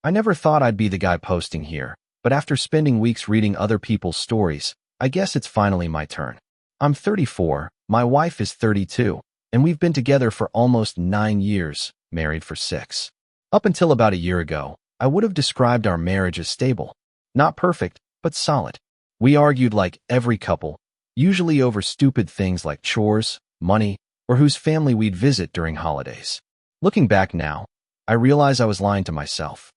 I never thought I'd be the guy posting here, but after spending weeks reading other people's stories, I guess it's finally my turn. I'm 34, my wife is 32, and we've been together for almost 9 years, married for 6. Up until about a year ago, I would have described our marriage as stable. Not perfect, but solid. We argued like every couple, usually over stupid things like chores, money, or whose family we'd visit during holidays. Looking back now, I realize I was lying to myself.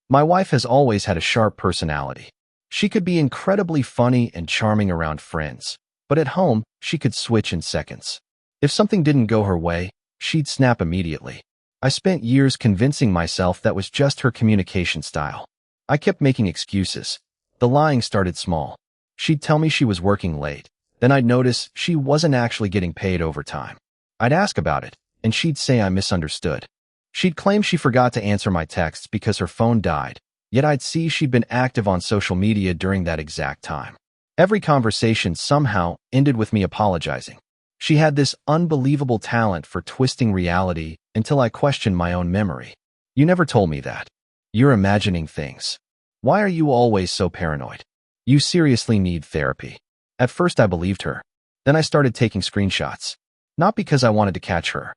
My wife has always had a sharp personality. She could be incredibly funny and charming around friends, but at home, she could switch in seconds. If something didn't go her way, she'd snap immediately. I spent years convincing myself that was just her communication style. I kept making excuses. The lying started small. She'd tell me she was working late. Then I'd notice she wasn't actually getting paid overtime. I'd ask about it, and she'd say I misunderstood. She'd claim she forgot to answer my texts because her phone died, yet I'd see she'd been active on social media during that exact time. Every conversation somehow ended with me apologizing. She had this unbelievable talent for twisting reality until I questioned my own memory. You never told me that. You're imagining things. Why are you always so paranoid? You seriously need therapy. At first I believed her. Then I started taking screenshots. Not because I wanted to catch her.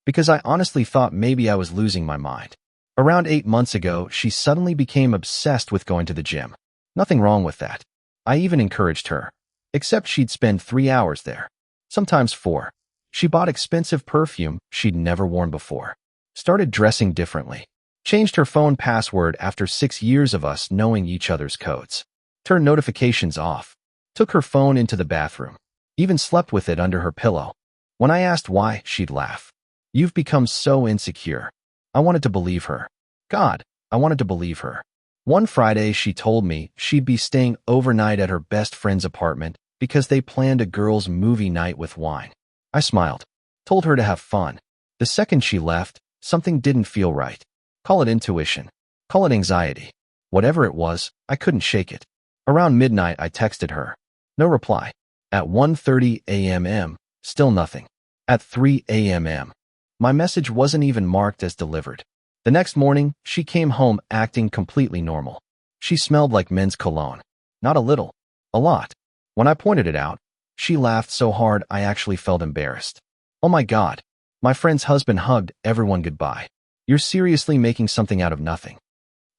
Because I honestly thought maybe I was losing my mind. Around 8 months ago, she suddenly became obsessed with going to the gym. Nothing wrong with that. I even encouraged her. Except she'd spend 3 hours there. Sometimes 4. She bought expensive perfume she'd never worn before. Started dressing differently. Changed her phone password after 6 years of us knowing each other's codes. Turned notifications off. Took her phone into the bathroom. Even slept with it under her pillow. When I asked why, she'd laugh. You've become so insecure. I wanted to believe her. God, I wanted to believe her. One Friday, she told me she'd be staying overnight at her best friend's apartment because they planned a girls' movie night with wine. I smiled. Told her to have fun. The second she left, something didn't feel right. Call it intuition. Call it anxiety. Whatever it was, I couldn't shake it. Around midnight, I texted her. No reply. At 1:30 a.m., still nothing. At 3 a.m., my message wasn't even marked as delivered. The next morning, she came home acting completely normal. She smelled like men's cologne. Not a little. A lot. When I pointed it out, she laughed so hard I actually felt embarrassed. Oh my God. My friend's husband hugged everyone goodbye. You're seriously making something out of nothing.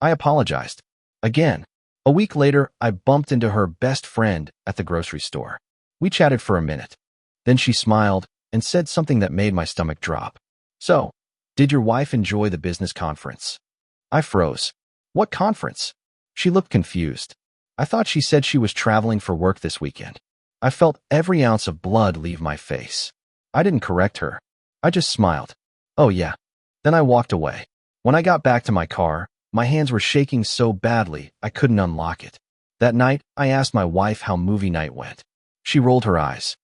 I apologized. Again. A week later, I bumped into her best friend at the grocery store. We chatted for a minute. Then she smiled and said something that made my stomach drop. So, did your wife enjoy the business conference? I froze. What conference? She looked confused. I thought she said she was traveling for work this weekend. I felt every ounce of blood leave my face. I didn't correct her. I just smiled. Oh yeah. Then I walked away. When I got back to my car, my hands were shaking so badly I couldn't unlock it. That night, I asked my wife how movie night went. She rolled her eyes.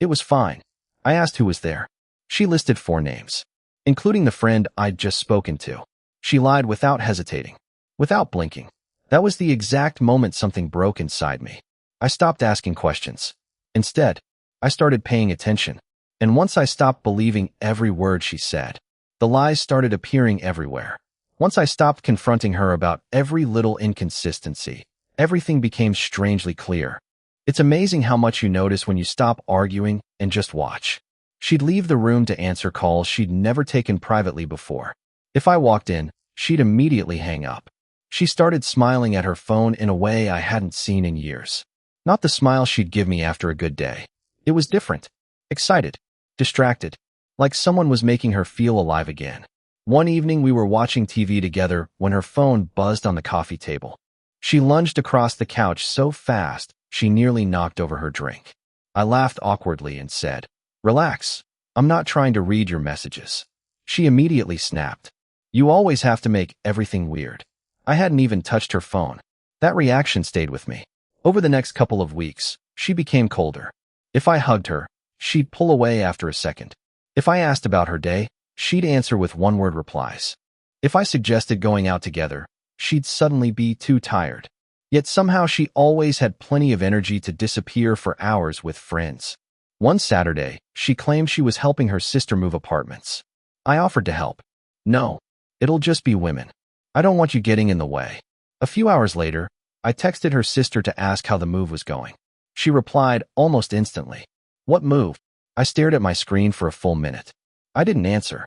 It was fine. I asked who was there. She listed 4 names, including the friend I'd just spoken to. She lied without hesitating, without blinking. That was the exact moment something broke inside me. I stopped asking questions. Instead, I started paying attention. And once I stopped believing every word she said, the lies started appearing everywhere. Once I stopped confronting her about every little inconsistency, everything became strangely clear. It's amazing how much you notice when you stop arguing and just watch. She'd leave the room to answer calls she'd never taken privately before. If I walked in, she'd immediately hang up. She started smiling at her phone in a way I hadn't seen in years. Not the smile she'd give me after a good day. It was different. Excited. Distracted. Like someone was making her feel alive again. One evening we were watching TV together when her phone buzzed on the coffee table. She lunged across the couch so fast, she nearly knocked over her drink. I laughed awkwardly and said, "Relax. I'm not trying to read your messages." She immediately snapped. "You always have to make everything weird." I hadn't even touched her phone. That reaction stayed with me. Over the next couple of weeks, she became colder. If I hugged her, she'd pull away after a second. If I asked about her day, she'd answer with one-word replies. If I suggested going out together, she'd suddenly be too tired. Yet somehow she always had plenty of energy to disappear for hours with friends. One Saturday, she claimed she was helping her sister move apartments. I offered to help. "No, it'll just be women." I don't want you getting in the way. A few hours later, I texted her sister to ask how the move was going. She replied almost instantly. What move? I stared at my screen for a full minute. I didn't answer.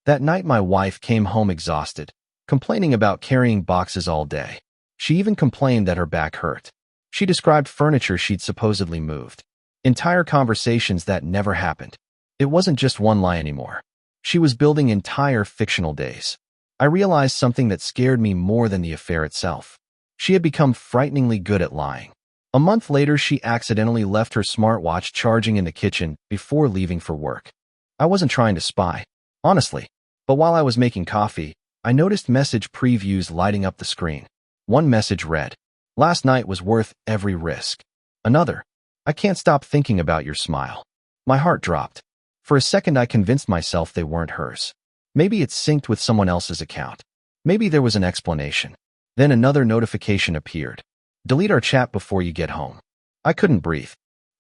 That night my wife came home exhausted, complaining about carrying boxes all day. She even complained that her back hurt. She described furniture she'd supposedly moved. Entire conversations that never happened. It wasn't just one lie anymore. She was building entire fictional days. I realized something that scared me more than the affair itself. She had become frighteningly good at lying. A month later, she accidentally left her smartwatch charging in the kitchen before leaving for work. I wasn't trying to spy, honestly, but while I was making coffee, I noticed message previews lighting up the screen. One message read, "Last night was worth every risk." Another, "I can't stop thinking about your smile." My heart dropped. For a second, I convinced myself they weren't hers. Maybe it's synced with someone else's account. Maybe there was an explanation. Then another notification appeared. "Delete our chat before you get home." I couldn't breathe.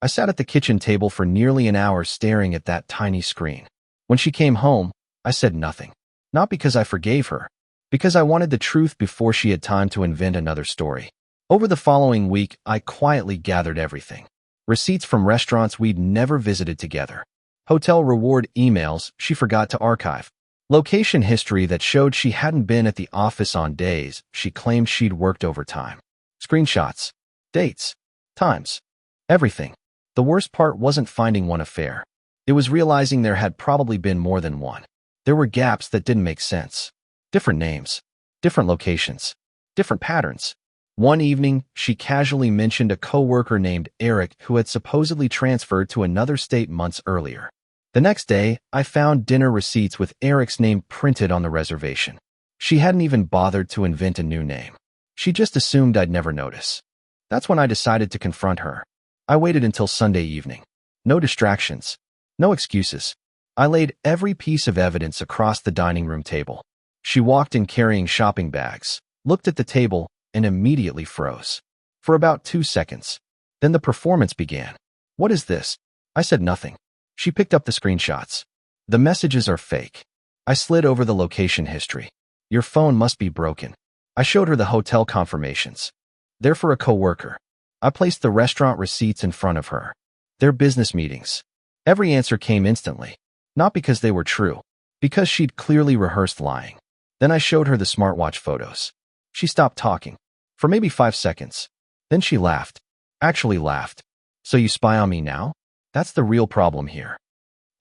I sat at the kitchen table for nearly an hour staring at that tiny screen. When she came home, I said nothing. Not because I forgave her, because I wanted the truth before she had time to invent another story. Over the following week, I quietly gathered everything. Receipts from restaurants we'd never visited together. Hotel reward emails she forgot to archive. Location history that showed she hadn't been at the office on days she claimed she'd worked overtime. Screenshots, dates, times, everything. The worst part wasn't finding one affair. It was realizing there had probably been more than one. There were gaps that didn't make sense. Different names, different locations, different patterns. One evening, she casually mentioned a coworker named Eric who had supposedly transferred to another state months earlier. The next day, I found dinner receipts with Eric's name printed on the reservation. She hadn't even bothered to invent a new name. She just assumed I'd never notice. That's when I decided to confront her. I waited until Sunday evening. No distractions. No excuses. I laid every piece of evidence across the dining room table. She walked in carrying shopping bags, looked at the table, and immediately froze. For about 2 seconds. Then the performance began. "What is this?" I said nothing. She picked up the screenshots. "The messages are fake." I slid over the location history. "Your phone must be broken." I showed her the hotel confirmations. "They're for a coworker." I placed the restaurant receipts in front of her. "They're business meetings." Every answer came instantly. Not because they were true, because she'd clearly rehearsed lying. Then I showed her the smartwatch photos. She stopped talking. For maybe 5 seconds. Then she laughed. Actually laughed. "So you spy on me now? That's the real problem here."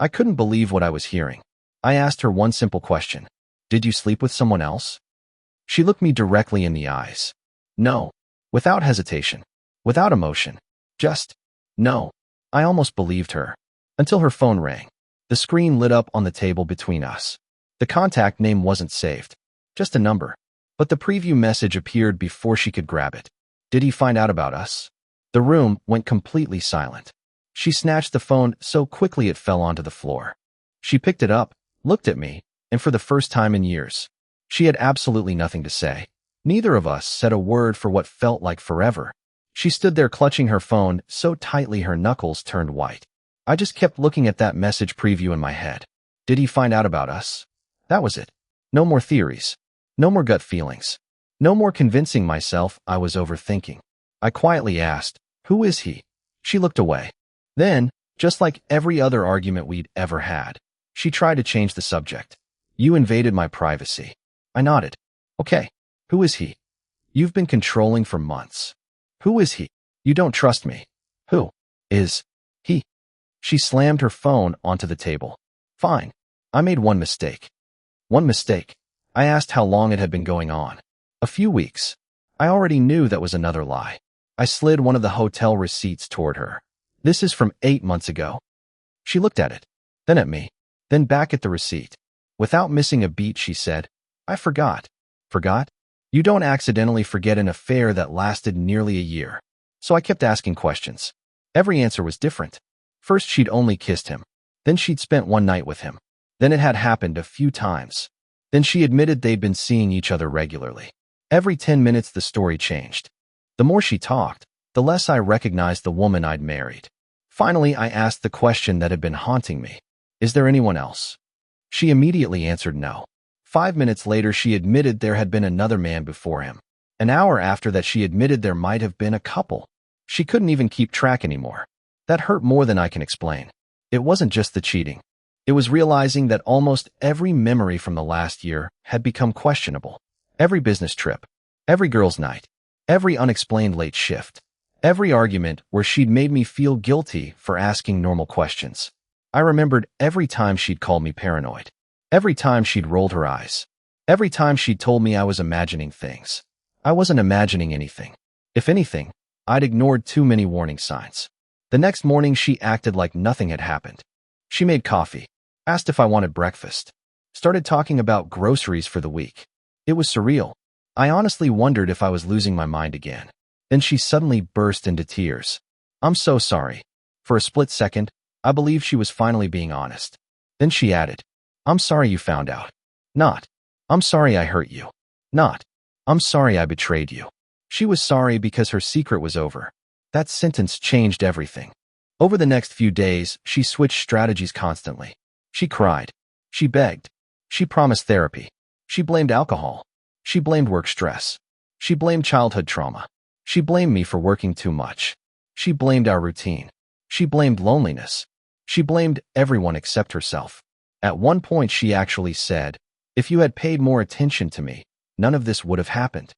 I couldn't believe what I was hearing. I asked her one simple question. "Did you sleep with someone else?" She looked me directly in the eyes. "No." Without hesitation. Without emotion. Just, no. I almost believed her. Until her phone rang. The screen lit up on the table between us. The contact name wasn't saved. Just a number. But the preview message appeared before she could grab it. "Did he find out about us?" The room went completely silent. She snatched the phone so quickly it fell onto the floor. She picked it up, looked at me, and for the first time in years, she had absolutely nothing to say. Neither of us said a word for what felt like forever. She stood there clutching her phone so tightly her knuckles turned white. I just kept looking at that message preview in my head. Did he find out about us? That was it. No more theories. No more gut feelings. No more convincing myself I was overthinking. I quietly asked, "Who is he?" She looked away. Then, just like every other argument we'd ever had, she tried to change the subject. "You invaded my privacy." I nodded. "Okay. Who is he?" "You've been controlling for months." "Who is he?" "You don't trust me." "Who is he?" She slammed her phone onto the table. "Fine. I made one mistake." "One mistake?" I asked how long it had been going on. "A few weeks." I already knew that was another lie. I slid one of the hotel receipts toward her. "This is from 8 months ago." She looked at it, then at me, then back at the receipt. Without missing a beat, she said, "I forgot." "Forgot?" "You don't accidentally forget an affair that lasted nearly a year." So I kept asking questions. Every answer was different. First, she'd only kissed him. Then she'd spent one night with him. Then it had happened a few times. Then she admitted they'd been seeing each other regularly. Every 10 minutes, the story changed. The more she talked, the less I recognized the woman I'd married. Finally, I asked the question that had been haunting me. "Is there anyone else?" She immediately answered no. 5 minutes later, she admitted there had been another man before him. An hour after that, she admitted there might have been a couple. She couldn't even keep track anymore. That hurt more than I can explain. It wasn't just the cheating. It was realizing that almost every memory from the last year had become questionable. Every business trip, every girls' night, every unexplained late shift, every argument where she'd made me feel guilty for asking normal questions. I remembered every time she'd called me paranoid, every time she'd rolled her eyes, every time she'd told me I was imagining things. I wasn't imagining anything. If anything, I'd ignored too many warning signs. The next morning, she acted like nothing had happened. She made coffee, asked if I wanted breakfast, started talking about groceries for the week. It was surreal. I honestly wondered if I was losing my mind again. Then she suddenly burst into tears. "I'm so sorry." For a split second, I believed she was finally being honest. Then she added, "I'm sorry you found out." Not, "I'm sorry I hurt you." Not, "I'm sorry I betrayed you." She was sorry because her secret was over. That sentence changed everything. Over the next few days, she switched strategies constantly. She cried. She begged. She promised therapy. She blamed alcohol. She blamed work stress. She blamed childhood trauma. She blamed me for working too much. She blamed our routine. She blamed loneliness. She blamed everyone except herself. At one point, she actually said, "If you had paid more attention to me, none of this would have happened."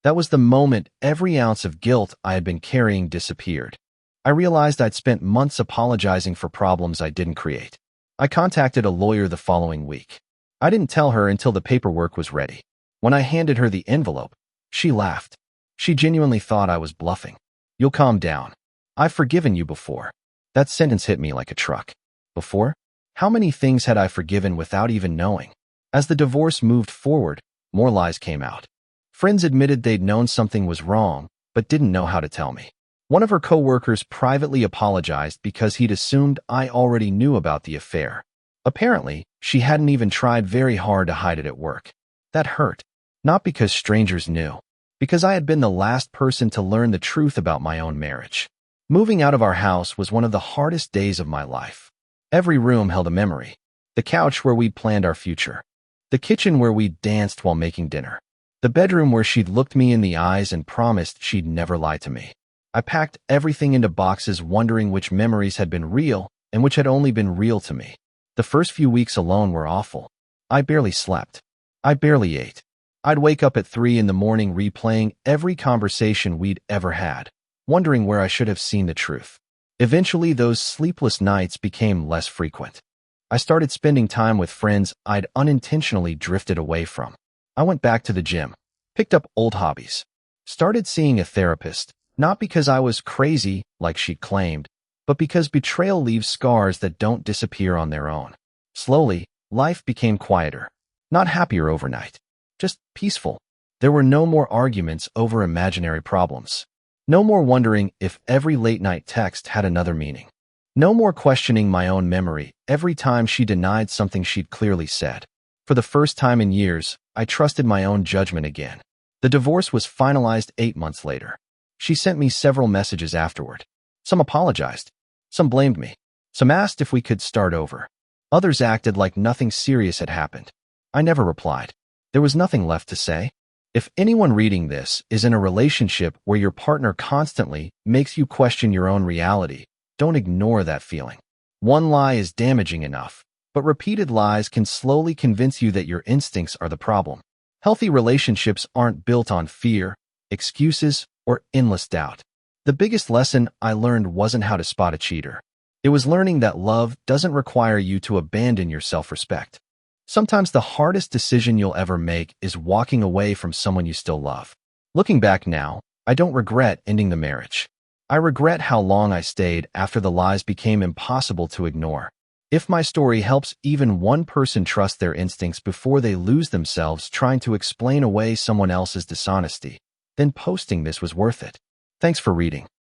That was the moment every ounce of guilt I had been carrying disappeared. I realized I'd spent months apologizing for problems I didn't create. I contacted a lawyer the following week. I didn't tell her until the paperwork was ready. When I handed her the envelope, she laughed. She genuinely thought I was bluffing. "You'll calm down. I've forgiven you before." That sentence hit me like a truck. Before? How many things had I forgiven without even knowing? As the divorce moved forward, more lies came out. Friends admitted they'd known something was wrong, but didn't know how to tell me. One of her coworkers privately apologized because he'd assumed I already knew about the affair. Apparently, she hadn't even tried very hard to hide it at work. That hurt. Not because strangers knew, because I had been the last person to learn the truth about my own marriage. Moving out of our house was one of the hardest days of my life. Every room held a memory. The couch where we'd planned our future. The kitchen where we'd danced while making dinner. The bedroom where she'd looked me in the eyes and promised she'd never lie to me. I packed everything into boxes, wondering which memories had been real and which had only been real to me. The first few weeks alone were awful. I barely slept. I barely ate. I'd wake up at 3 in the morning replaying every conversation we'd ever had, wondering where I should have seen the truth. Eventually, those sleepless nights became less frequent. I started spending time with friends I'd unintentionally drifted away from. I went back to the gym, picked up old hobbies, started seeing a therapist, not because I was crazy like she'd claimed, but because betrayal leaves scars that don't disappear on their own. Slowly, life became quieter, not happier overnight, just peaceful. There were no more arguments over imaginary problems. No more wondering if every late-night text had another meaning. No more questioning my own memory every time she denied something she'd clearly said. For the first time in years, I trusted my own judgment again. The divorce was finalized 8 months later. She sent me several messages afterward. Some apologized. Some blamed me. Some asked if we could start over. Others acted like nothing serious had happened. I never replied. There was nothing left to say. If anyone reading this is in a relationship where your partner constantly makes you question your own reality, don't ignore that feeling. One lie is damaging enough, but repeated lies can slowly convince you that your instincts are the problem. Healthy relationships aren't built on fear, excuses, or endless doubt. The biggest lesson I learned wasn't how to spot a cheater. It was learning that love doesn't require you to abandon your self-respect. Sometimes the hardest decision you'll ever make is walking away from someone you still love. Looking back now, I don't regret ending the marriage. I regret how long I stayed after the lies became impossible to ignore. If my story helps even one person trust their instincts before they lose themselves trying to explain away someone else's dishonesty, then posting this was worth it. Thanks for reading.